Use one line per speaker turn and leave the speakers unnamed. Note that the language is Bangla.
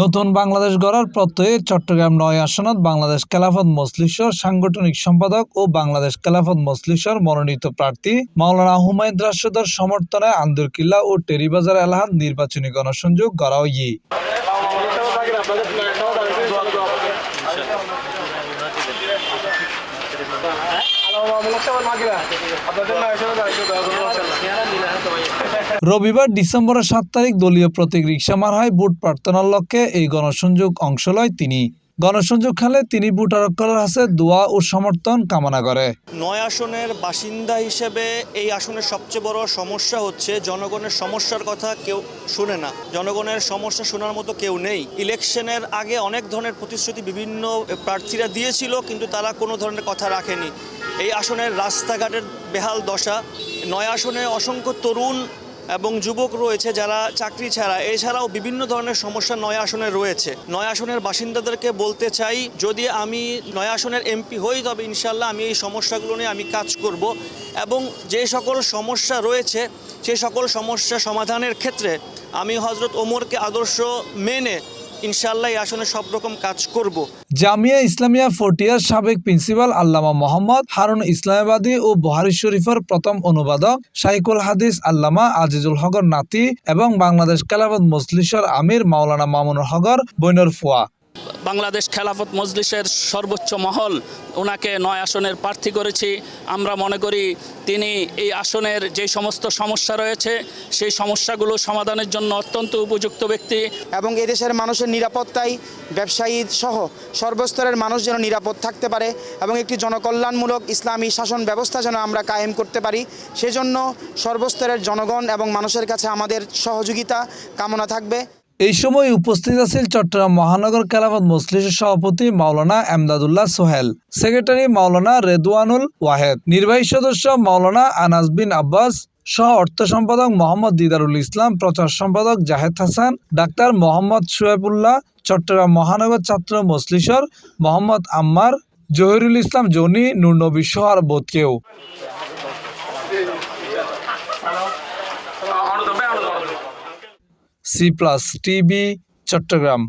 নতুন বাংলাদেশ গড়ার প্রত্যয়ে চট্টগ্রাম ৯ আসনত বাংলাদেশ খেলাফত মজলিসের সাংগঠনিক সম্পাদক ও বাংলাদেশ খেলাফত মজলিসের মনোনীত প্রার্থী মাওলানা হুমায়ুন রাশেদের সমর্থনে আন্দরকিল্লা ও টেরিবাজার এলাকাত নির্বাচনী গণসংযোগ গড়া হই। রবিবার ডিসেম্বরের ৭ তারিখ দলীয় প্রতীক রিকশা মারহায় ভোট প্রার্থনার লক্ষ্যে এই গণসংযোগ অংশ লয় তিনি। গণসংযোগ খেলে তিনি ভোটারকলের কাছে দোয়া ও সমর্থন কামনা করে।
৯ আসনের বাসিন্দা হিসেবে এই আসনের সবচেয়ে বড় সমস্যা হচ্ছে জনগণের সমস্যার কথা কেউ শুনে না। জনগণের সমস্যা শোনার মতো কেউ নেই। ইলেকশনের আগে অনেক ধরনের প্রতিশ্রুতি বিভিন্ন প্রার্থীরা দিয়েছিল, কিন্তু তারা কোনো ধরনের কথা রাখেনি। এই আসনের রাস্তাঘাটের বেহাল দশা, ৯ আসনে অসংখ্য তরুণ এবং যুবক রয়েছে যারা চাকরি ছাড়া, এছাড়াও বিভিন্ন ধরনের সমস্যা ৯ আসনে রয়েছে। ৯ আসনের বাসিন্দাদেরকে বলতে চাই, যদি আমি ৯ আসনের এমপি হই তবে ইনশাল্লাহ আমি এই সমস্যাগুলো নিয়ে আমি কাজ করব এবং যে সকল সমস্যা রয়েছে সেই সকল সমস্যা সমাধানের ক্ষেত্রে আমি হযরত ওমরকে আদর্শ মেনে ইনশাল্লাহ এই আসনে সব রকম কাজ করব।
জামিয়া ইসলামিয়া ফটিয়ার সাবেক প্রিন্সিপাল আল্লামা মোহাম্মদ হারুন ইসলামাবাদী ও বুখারী শরীফের প্রথম অনুবাদক শাইখুল হাদিস আল্লামা আজিজুল হকর নাতি এবং বাংলাদেশ খেলাফত মজলিসের আমির মাওলানা মামুনুল হকর বইনর ফুয়া।
বাংলাদেশ খেলাফত মজলিসের সর্বোচ্চ মহল ওনাকে ৯ আসনের প্রার্থী করেছি। আমরা মনে করি তিনি এই আসনের যে সমস্ত সমস্যা রয়েছে সেই সমস্যাগুলো সমাধানের জন্য অত্যন্ত উপযুক্ত ব্যক্তি
এবং এদেশের মানুষের নিরাপত্তায় ব্যবসায়ী সহ সর্বস্তরের মানুষ যেন নিরাপদ থাকতে পারে এবং একটি জনকল্যাণমূলক ইসলামী শাসন ব্যবস্থা যেন আমরা কায়েম করতে পারি, সেজন্য সর্বস্তরের জনগণ এবং মানুষের কাছে আমাদের সহযোগিতা কামনা থাকবে।
এই সময় উপস্থিত আছেন চট্টগ্রাম মহানগর খেলাফত মজলিসের সভাপতি মাওলানা এমদাদুল্লাহ সোহেল, সেক্রেটারি মাওলানা রেদওয়ানুল ওয়াহেদ, নির্বাহী সদস্য মাওলানা আনাস বিন আব্বাস সহ অর্থ সম্পাদক মোহাম্মদ দিদারুল ইসলাম, প্রচার সম্পাদক জাহেদ হাসান, ডাক্তার মোহাম্মদ শুয়েবুল্লাহ, চট্টগ্রাম মহানগর ছাত্র মজলিসের মোহাম্মদ আম্মার, জহিরুল ইসলাম জনি, নূর নবী সহ আর বোধ কেউ। C+ TV Chittagong.